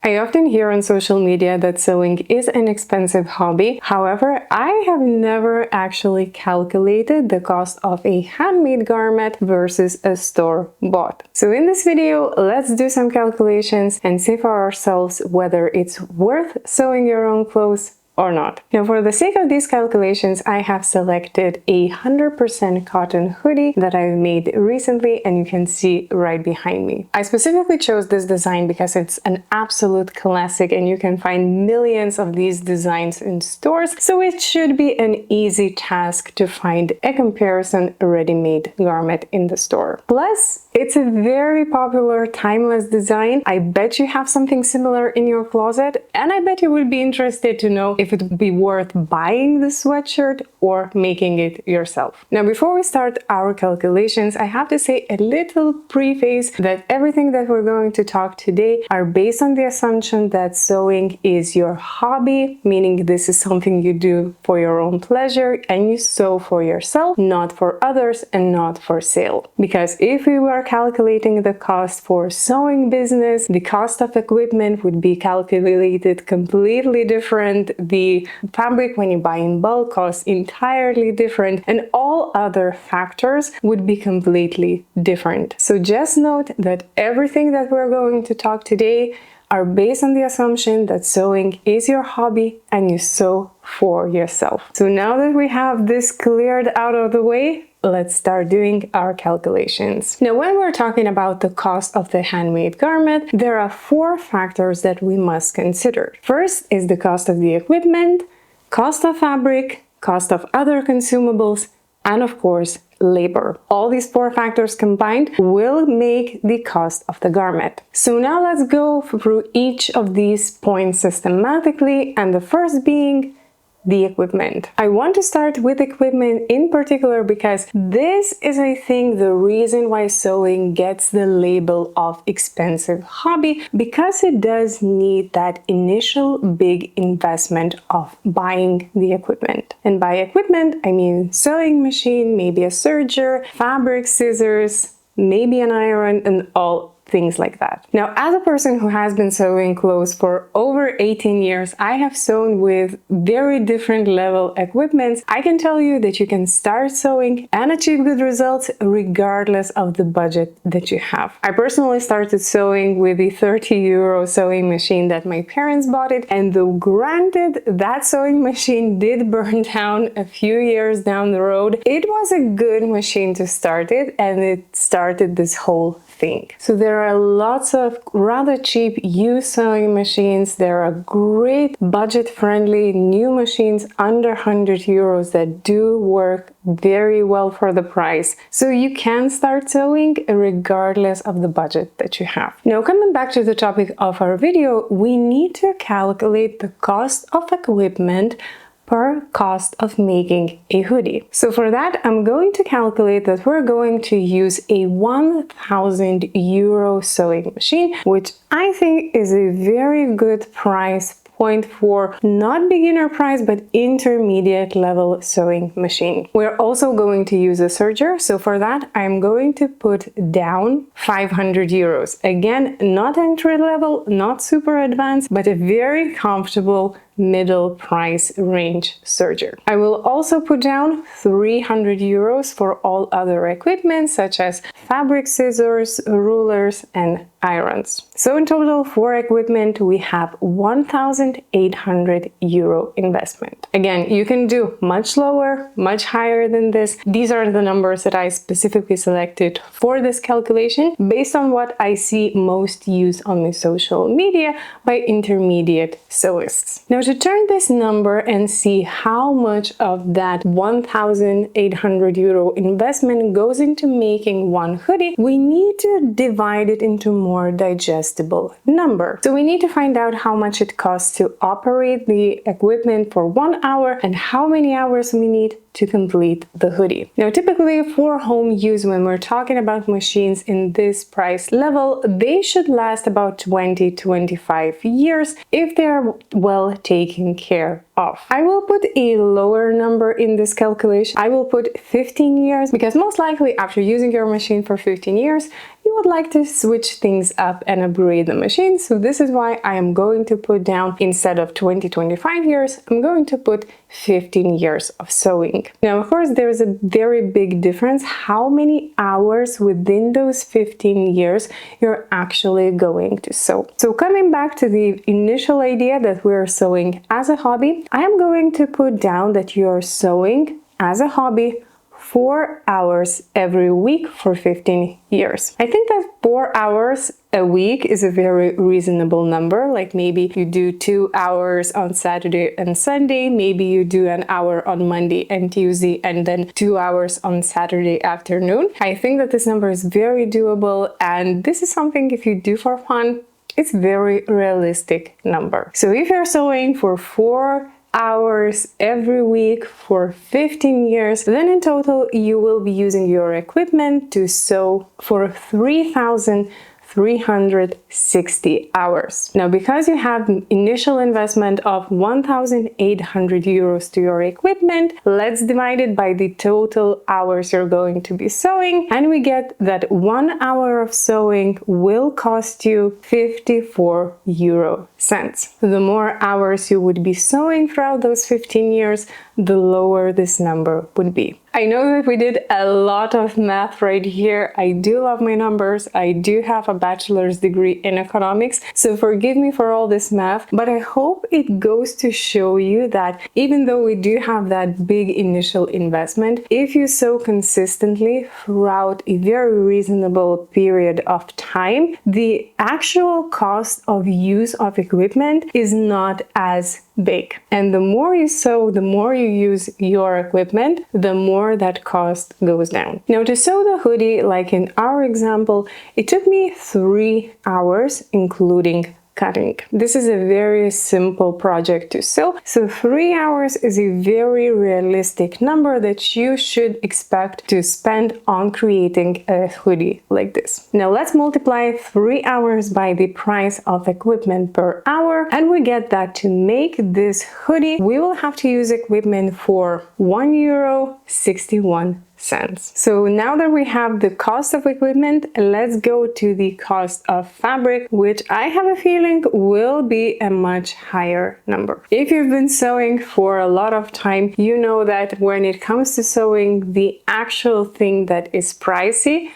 I often hear on social media that sewing is an expensive hobby. However, I have never actually calculated the cost of a handmade garment versus a store-bought. So in this video, let's do some calculations and see for ourselves whether it's worth sewing your own clothes or not. Now, for the sake of these calculations, I have selected a 100% cotton hoodie that I've made recently, and you can see right behind me. I specifically chose this design because it's an absolute classic and you can find millions of these designs in stores, so it should be an easy task to find a comparison ready-made garment in the store. Plus, it's a very popular timeless design. I bet you have something similar in your closet, and I bet you would be interested to know if it would be worth buying the sweatshirt or making it yourself. Now, before we start our calculations, I have to say a little preface that everything that we're going to talk today are based on the assumption that sewing is your hobby, meaning this is something you do for your own pleasure and you sew for yourself, not for others and not for sale. Because if we were calculating the cost for sewing business, the cost of equipment would be calculated completely different. The fabric when you buy in bulk costs entirely different, and all other factors would be completely different. So just note that everything that we're going to talk today are based on the assumption that sewing is your hobby and you sew for yourself. So now that we have this cleared out of the way, let's start doing our calculations. Now, when we're talking about the cost of the handmade garment, there are 4 factors that we must consider. First is the cost of the equipment, cost of fabric, cost of other consumables, and of course, labor. All these 4 factors combined will make the cost of the garment. So now let's go through each of these points systematically, and the first being the equipment. I want to start with equipment in particular because this is, I think, the reason why sewing gets the label of expensive hobby, because it does need that initial big investment of buying the equipment. And by equipment, I mean sewing machine, maybe a serger, fabric scissors, maybe an iron, and all things like that. Now, as a person who has been sewing clothes for over 18 years, I have sewn with very different level equipments. I can tell you that you can start sewing and achieve good results regardless of the budget that you have. I personally started sewing with the 30 € sewing machine that my parents bought it, and though granted that sewing machine did burn down a few years down the road, it was a good machine to start it, and it started this whole thing. So there are lots of rather cheap used sewing machines. There are great budget-friendly new machines under 100 euros that do work very well for the price. So you can start sewing regardless of the budget that you have. Now, coming back to the topic of our video, we need to calculate the cost of equipment per cost of making a hoodie. So for that, I'm going to calculate that we're going to use a 1,000 € sewing machine, which I think is a very good price point for not beginner price but intermediate level sewing machine. We're also going to use a serger, so for that I'm going to put down 500 euros. Again, not entry level, not super advanced, but a very comfortable middle price range serger. I will also put down 300 euros for all other equipment such as fabric scissors, rulers, and irons. So in total for equipment we have 1,800 € investment. Again, you can do much lower, much higher than this. These are the numbers that I specifically selected for this calculation based on what I see most used on my social media by intermediate sewists. Now, to turn this number and see how much of that 1,800 € investment goes into making one hoodie, we need to divide it into more digestible number. So we need to find out how much it costs to operate the equipment for 1 hour and how many hours we need to complete the hoodie. Now, typically for home use, when we're talking about machines in this price level, they should last about 20-25 years if they are well taken care of. I will put a lower number in this calculation. I will put 15 years because most likely after using your machine for 15 years, you you would like to switch things up and upgrade the machine. So this is why I am going to put down, instead of 20-25 years, I'm going to put 15 years of sewing. Now, of course, there's a very big difference how many hours within those 15 years you're actually going to sew. So coming back to the initial idea that we're sewing as a hobby, I am going to put down that you're sewing as a hobby 4 hours every week for 15 years. I think that 4 hours a week is a very reasonable number. Like maybe you do 2 hours on Saturday and Sunday, maybe you do an hour on Monday and Tuesday, and then 2 hours on Saturday afternoon. I think that this number is very doable, and this is something if you do for fun, it's very realistic number. So if you're sewing for 4 hours every week for 15 years, then in total you will be using your equipment to sew for 3,360 hours. Now, because you have an initial investment of 1,800 euros to your equipment, let's divide it by the total hours you're going to be sewing, and we get that 1 hour of sewing will cost you 54 euro cents. The more hours you would be sewing throughout those 15 years, the lower this number would be. I know that we did a lot of math right here. I do love my numbers. I do have a bachelor's degree in economics, so forgive me for all this math, but I hope it goes to show you that even though we do have that big initial investment, if you sew consistently throughout a very reasonable period of time, the actual cost of use of equipment is not as big. And the more you sew, the more you use your equipment, the more that cost goes down. Now, to sew the hoodie, like in our example, it took me 3 hours, including cutting. This is a very simple project to sew, so 3 hours is a very realistic number that you should expect to spend on creating a hoodie like this. Now let's multiply 3 hours by the price of equipment per hour, and we get that to make this hoodie, we will have to use equipment for €1.61. So now that we have the cost of equipment, let's go to the cost of fabric, which I have a feeling will be a much higher number. If you've been sewing for a lot of time, you know that when it comes to sewing, the actual thing that is pricey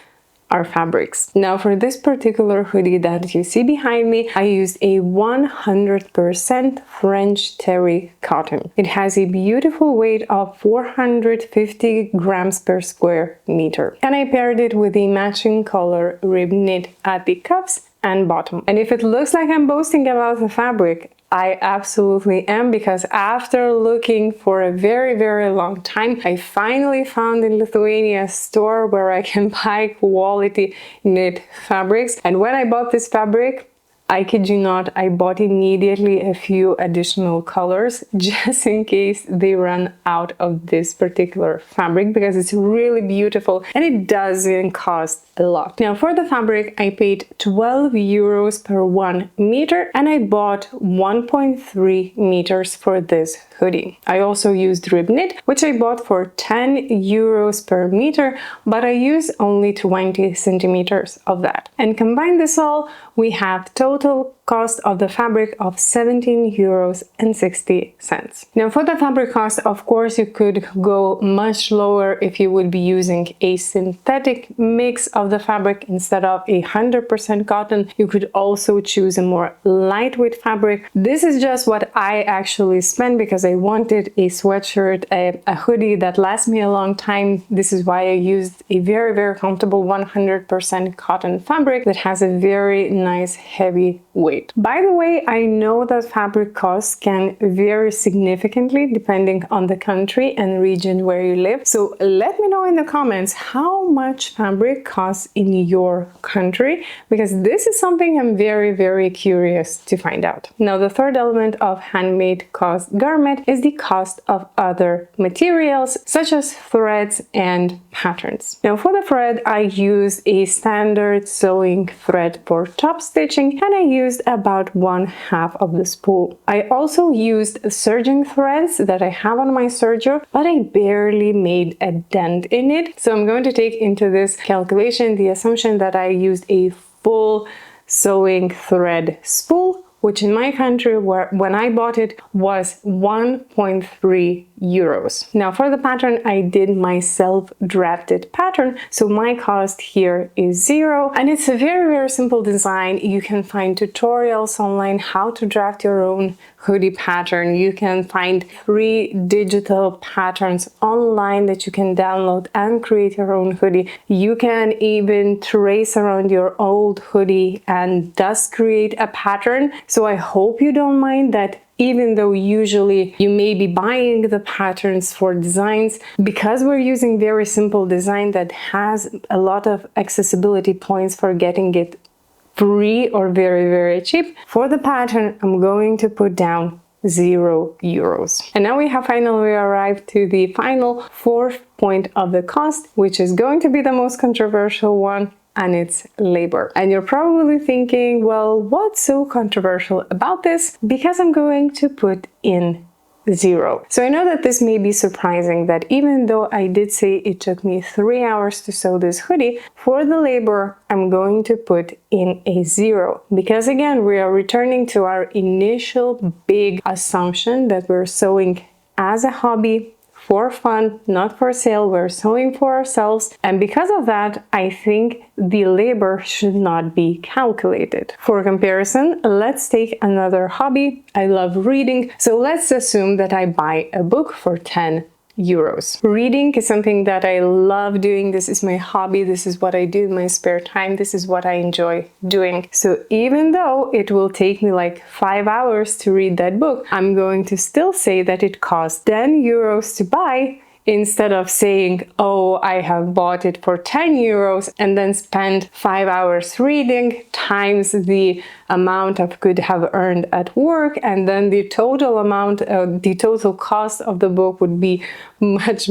are fabrics. Now, for this particular hoodie that you see behind me, I used a 100% French terry cotton. It has a beautiful weight of 450 grams per square meter. And I paired it with a matching color rib knit at the cuffs and bottom. And if it looks like I'm boasting about the fabric, I absolutely am, because after looking for a very, very long time, I finally found in Lithuania a store where I can buy quality knit fabrics. And when I bought this fabric, I kid you not, I bought immediately a few additional colors just in case they run out of this particular fabric, because it's really beautiful and it doesn't cost a lot. Now, for the fabric, I paid 12 euros per 1 meter, and I bought 1.3 meters for this hoodie. I also used rib knit, which I bought for 10 euros per meter, but I used only 20 centimeters of that. And combine this all, we have total cost of the fabric of 17 euros and 60 cents. Now, for the fabric cost, of course, you could go much lower if you would be using a synthetic mix of the fabric instead of 100% cotton. You could also choose a more lightweight fabric. This is just what I actually spent because I wanted a sweatshirt, a hoodie that lasts me a long time. This is why I used a very, very comfortable 100% cotton fabric that has a very nice heavy weight. By the way, I know that fabric costs can vary significantly depending on the country and region where you live. So let me know in the comments how much fabric costs in your country, because this is something I'm very, very curious to find out. Now, the third element of handmade cost garment is the cost of other materials such as threads and patterns. Now, for the thread, I used a standard sewing thread for top stitching, and I used about 1/2 of the spool. I also used serging threads that I have on my serger, but I barely made a dent in it. So I'm going to take into this calculation the assumption that I used a full sewing thread spool, which in my country, when I bought it, was 1.3 euros. Now for the pattern, I did my self-drafted pattern, so my cost here is 0. And it's a very simple design. You can find tutorials online how to draft your own hoodie pattern. You can find free digital patterns online that you can download and create your own hoodie. You can even trace around your old hoodie and thus create a pattern. So I hope you don't mind that even though usually you may be buying the patterns for designs, because we're using very simple design that has a lot of accessibility points for getting it free or very cheap. For the pattern, I'm going to put down 0 euros. And now we have finally arrived to the final fourth point of the cost, which is going to be the most controversial one, and it's labor. And you're probably thinking, well, what's so controversial about this? Because I'm going to put in 0. So I know that this may be surprising, that even though I did say it took me 3 hours to sew this hoodie, for the labor I'm going to put in a 0. Because again, we are returning to our initial big assumption that we're sewing as a hobby, for fun, not for sale. We're sewing for ourselves, and because of that, I think the labor should not be calculated. For comparison, let's take another hobby. I love reading, so let's assume that I buy a book for 10 euros. Reading is something that I love doing. This is my hobby. This is what I do in my spare time. This is what I enjoy doing. So even though it will take me like 5 hours to read that book, I'm going to still say that it costs 10 euros to buy, instead of saying, oh, I have bought it for 10 euros and then spent 5 hours reading times the amount I could have earned at work, and then the total amount, the total cost of the book would be much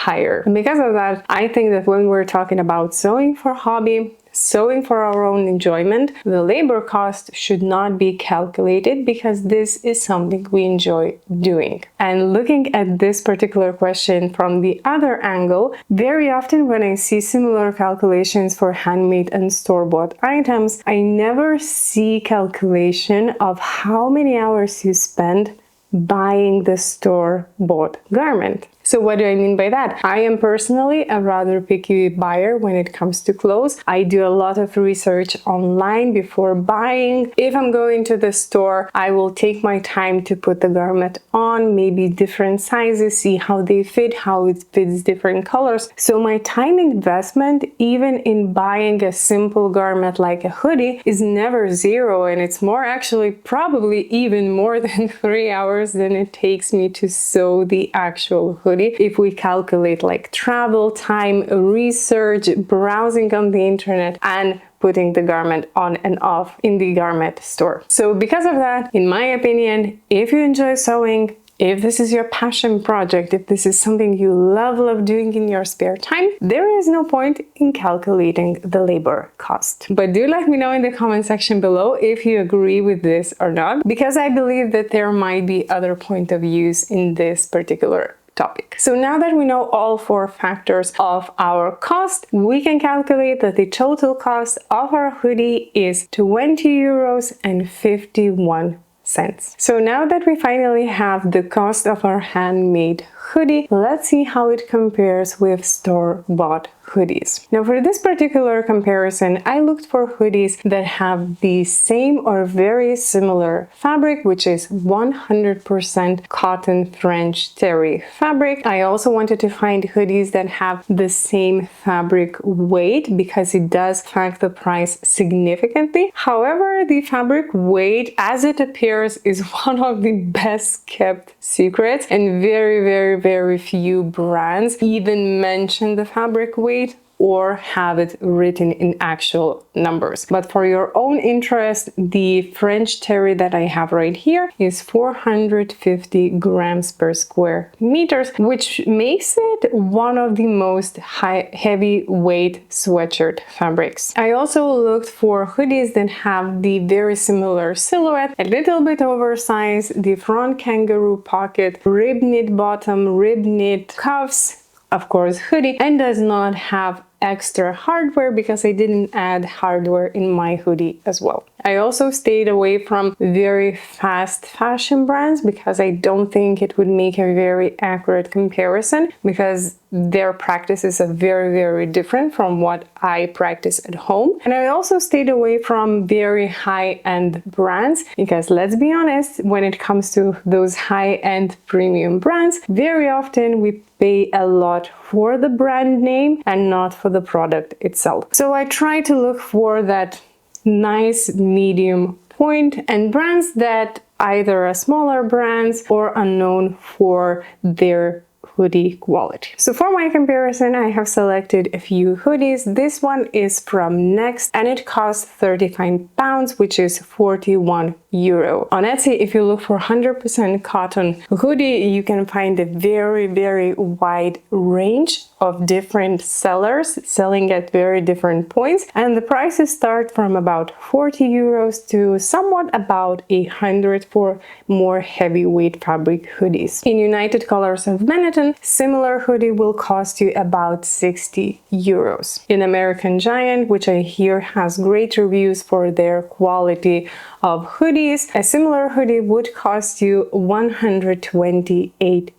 higher. And because of that, I think that when we're talking about sewing for hobby, sewing for our own enjoyment, the labor cost should not be calculated, because this is something we enjoy doing. And looking at this particular question from the other angle, very often when I see similar calculations for handmade and store-bought items, I never see calculation of how many hours you spend buying the store-bought garment. So what do I mean by that? I am personally a rather picky buyer when it comes to clothes. I do a lot of research online before buying. If I'm going to the store, I will take my time to put the garment on, maybe different sizes, see how they fit, how it fits different colors. So my time investment, even in buying a simple garment like a hoodie, is never 0, and it's more, actually probably even more than 3 hours than it takes me to sew the actual hoodie. If we calculate like travel time, research, browsing on the internet, and putting the garment on and off in the garment store. So because of that, in my opinion, if you enjoy sewing, if this is your passion project, if this is something you love doing in your spare time, there is no point in calculating the labor cost. But do let me know in the comment section below if you agree with this or not, because I believe that there might be other point of views in this particular topic. So now that we know all 4 factors of our cost, we can calculate that the total cost of our hoodie is 20 euros and 51 cents. So now that we finally have the cost of our handmade hoodie, let's see how it compares with store-bought hoodies. Now for this particular comparison, I looked for hoodies that have the same or very similar fabric, which is 100% cotton French terry fabric. I also wanted to find hoodies that have the same fabric weight, because it does affect the price significantly. However, the fabric weight, as it appears, is one of the best kept secrets, and very few brands even mention the fabric weight or have it written in actual numbers. But for your own interest, the French terry that I have right here is 450 grams per square meters, which makes it one of the most heavyweight sweatshirt fabrics. I also looked for hoodies that have the very similar silhouette, a little bit oversized, the front kangaroo pocket, rib knit bottom, rib knit cuffs, of course hoodie, and does not have extra hardware because I didn't add hardware in my hoodie as well. I also stayed away from very fast fashion brands because I don't think it would make a very accurate comparison, because their practices are very different from what I practice at home. And I also stayed away from very high-end brands because, let's be honest, when it comes to those high-end premium brands, very often we pay a lot for the brand name and not for the product itself. So I try to look for that nice medium point and brands that either are smaller brands or are known for their hoodie quality. So for my comparison, I have selected a few hoodies. This one is from Next and it costs £35, which is 41 euro. On Etsy, if you look for 100% cotton hoodie, you can find a very wide range of different sellers selling at very different points, and the prices start from about 40 euros to somewhat about 100 for more heavyweight fabric hoodies. In United Colors of Benetton, similar hoodie will cost you about 60 euros. In American Giant, which I hear has great reviews for their quality of hoodies, a similar hoodie would cost you $128.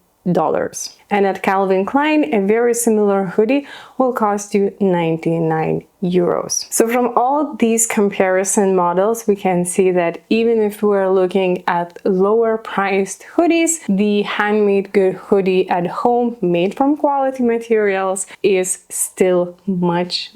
And at Calvin Klein, a very similar hoodie will cost you 99 euros. So from all these comparison models, we can see that even if we're looking at lower priced hoodies, the handmade good hoodie at home made from quality materials is still much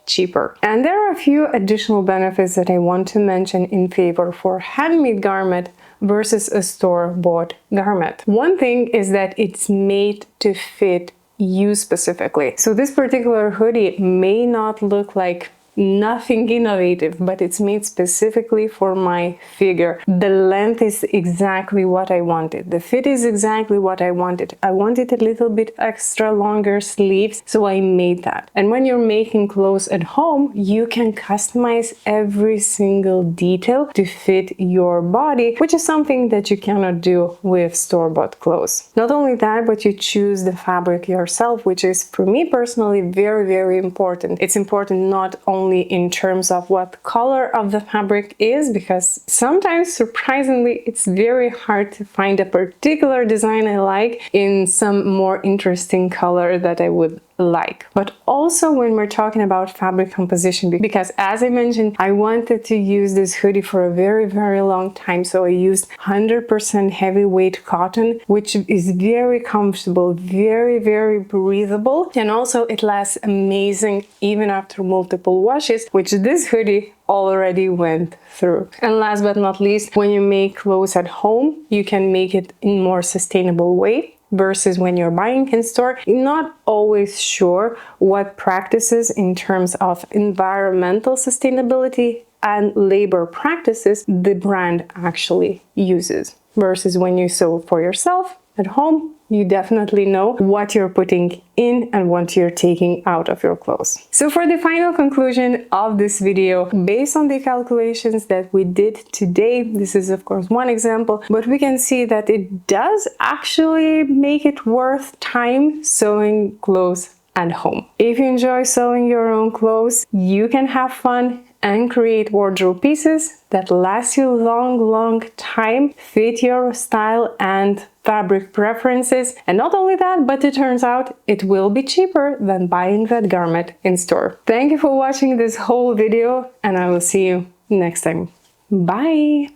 cheaper. And there are a few additional benefits that I want to mention in favor for handmade garment versus a store-bought garment. One thing is that it's made to fit you specifically. So this particular hoodie may not look like nothing innovative, but it's made specifically for my figure. The length is exactly what I wanted. The fit is exactly what I wanted. I wanted a little bit extra longer sleeves, so I made that. And when you're making clothes at home, you can customize every single detail to fit your body, which is something that you cannot do with store-bought clothes. Not only that, but you choose the fabric yourself, which is for me personally very important. It's important not only in terms of what color of the fabric is, because sometimes surprisingly it's very hard to find a particular design I like in some more interesting color that I would like. But also when we're talking about fabric composition, because as I mentioned, I wanted to use this hoodie for a very long time, so I used 100% heavyweight cotton, which is very comfortable, very breathable, and also it lasts amazing even after multiple washes, which this hoodie already went through. And last but not least, when you make clothes at home, you can make it in more sustainable way versus when you're buying in store. You're not always sure what practices in terms of environmental sustainability and labor practices the brand actually uses. Versus when you sew for yourself at home, you definitely know what you're putting in and what you're taking out of your clothes. So for the final conclusion of this video, based on the calculations that we did today, this is of course one example, but we can see that it does actually make it worth time sewing clothes at home. If you enjoy sewing your own clothes, you can have fun and create wardrobe pieces that last you long time, fit your style and fabric preferences. And not only that, but it turns out it will be cheaper than buying that garment in store. Thank you for watching this whole video, and I will see you next time. Bye!